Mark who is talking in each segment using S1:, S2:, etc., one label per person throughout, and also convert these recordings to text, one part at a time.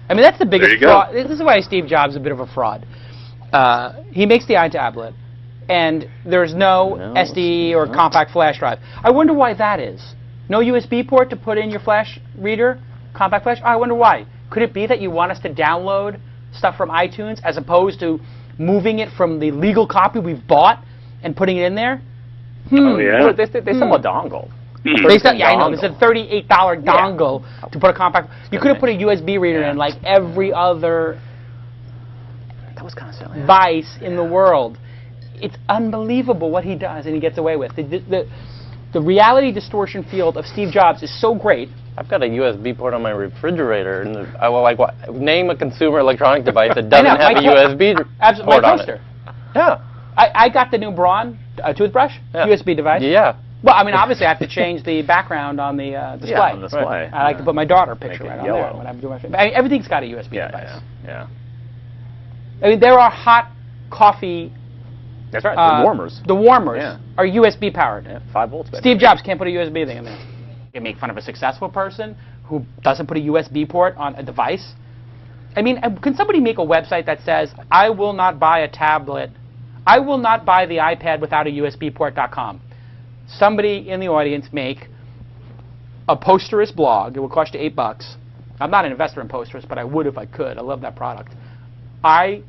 S1: I mean, that's the biggest fraud. This is why Steve Jobs is a bit of a fraud. He makes the iTablet, and there's no SD or compact flash drive. I wonder why that is. No USB port to put in your flash reader, compact flash? I wonder why. Could it be that you want us to download stuff from iTunes as opposed to moving it from the legal copy we've bought and putting it in there?
S2: Oh, yeah.
S3: Well, they sell a dongle.
S1: I know. It's a $38 dongle to put a compact. You could have put a USB reader in like every other device in the world. It's unbelievable what he does and he gets away with. The reality distortion field of Steve Jobs is so great.
S3: I've got a USB port on my refrigerator, and name a consumer electronic device that doesn't have a USB port on it. Yeah.
S1: I got the new Braun toothbrush, USB device.
S3: Yeah.
S1: Well, I mean, obviously, I have to change the background on the display.
S2: Yeah, on the display.
S1: Right. I like to put my daughter picture right on there when I'm doing my everything's got a USB device.
S2: Yeah.
S1: I mean, there are hot coffee.
S2: That's right. The warmers.
S1: The warmers are USB powered.
S2: Yeah, 5 volts. Baby.
S1: Steve Jobs can't put a USB thing in there. You make fun of a successful person who doesn't put a USB port on a device. I mean, can somebody make a website that says, "I will not buy a tablet. I will not buy the iPad without a USB port.com." Somebody in the audience make a Posterous blog. It will cost you $8. I'm not an investor in Posterous, but I would if I could. I love that product. I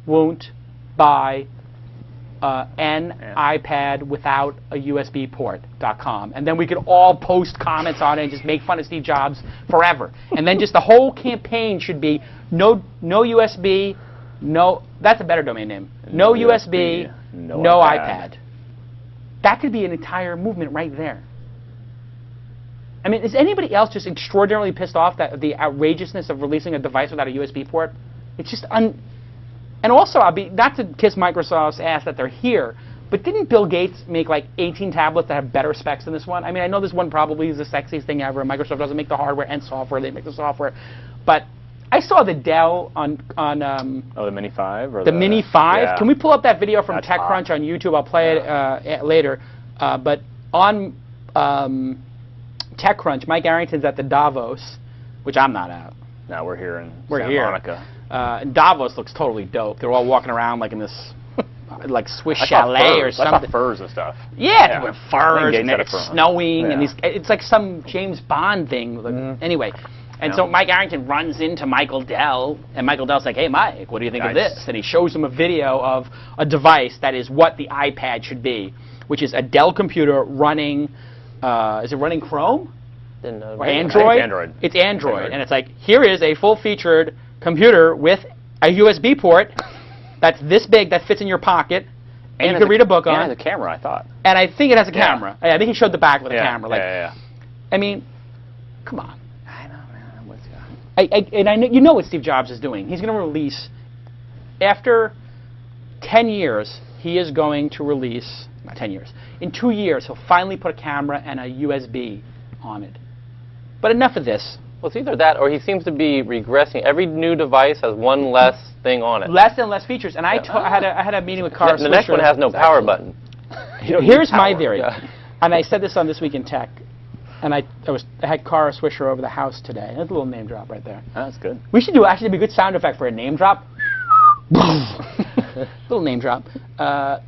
S1: won't buy an iPad without a USB port.com. And then we could all post comments on it and just make fun of Steve Jobs forever. And then just the whole campaign should be no USB, that's a better domain name. No USB, no iPad. That could be an entire movement right there. I mean, is anybody else just extraordinarily pissed off that the outrageousness of releasing a device without a USB port? It's just and also, not to kiss Microsoft's ass that they're here, but didn't Bill Gates make like 18 tablets that have better specs than this one? I mean, I know this one probably is the sexiest thing ever. Microsoft doesn't make the hardware and software; they make the software. But I saw the Dell on
S2: the Mini 5 or
S1: the Mini 5.
S2: Yeah.
S1: Can we pull up that video from TechCrunch on YouTube? I'll play it later. But on TechCrunch, Mike Arrington's at the Davos, which I'm not at.
S2: No, we're here in
S1: Santa
S2: Monica.
S1: And Davos looks totally dope. They're all walking around like in this like Swiss chalet or something.
S2: I saw furs and stuff.
S1: Yeah, with furs and it's snowing and it's like some James Bond thing. Anyway, and so Mike Arrington runs into Michael Dell, and Michael Dell's like, "Hey, Mike, what do you think of this?" And he shows him a video of a device that is what the iPad should be, which is a Dell computer running. Is it running Chrome? Or Android?
S2: Android.
S1: It's Android, and it's like, here is a full-featured computer with a USB port that's this big that fits in your pocket, and you can read a book on.
S2: And it has a camera, I thought.
S1: And I think it has a camera. I think he showed the back with a camera. Like, I mean, come on.
S2: I know, man.
S1: And I know, you know what Steve Jobs is doing. He's going to release, after 10 years, he is going to release, not 10 years, in 2 years, he'll finally put a camera and a USB on it. But enough of this.
S3: Well, it's either that or he seems to be regressing. Every new device has one less thing on it.
S1: Less and less features. And I had a meeting with Cara Swisher.
S3: The next one has no power button.
S1: Here's my theory. And I said this on This Week in Tech. And I had Cara Swisher over the house today. That's a little name drop right there.
S2: Oh, that's good.
S1: We should actually be a good sound effect for a name drop. Little name drop. Cara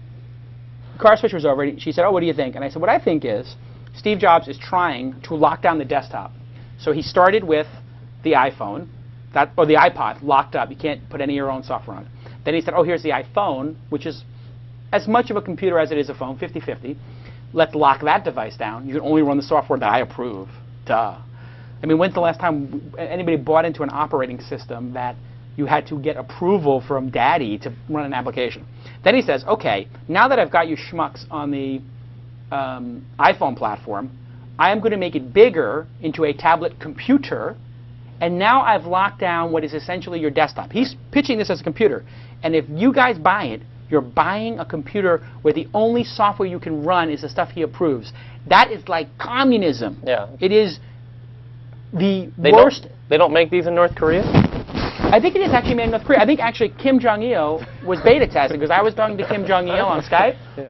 S1: Swisher was over. She said, "Oh, what do you think?" And I said, "What I think is Steve Jobs is trying to lock down the desktop. So he started with the iPhone, or the iPod, locked up. You can't put any of your own software on it. Then he said, oh, here's the iPhone, which is as much of a computer as it is a phone, 50-50. Let's lock that device down. You can only run the software that I approve. Duh. I mean, when's the last time anybody bought into an operating system that you had to get approval from daddy to run an application? Then he says, okay, now that I've got you schmucks on the iPhone platform, I am going to make it bigger into a tablet computer, and now I've locked down what is essentially your desktop. He's pitching this as a computer, and if you guys buy it, you're buying a computer where the only software you can run is the stuff he approves. That is like communism.
S3: Yeah.
S1: It is the worst.
S3: They don't make these in North Korea?
S1: I think it is actually made in North Korea. I think actually Kim Jong-il was beta testing, because I was talking to Kim Jong-il on Skype.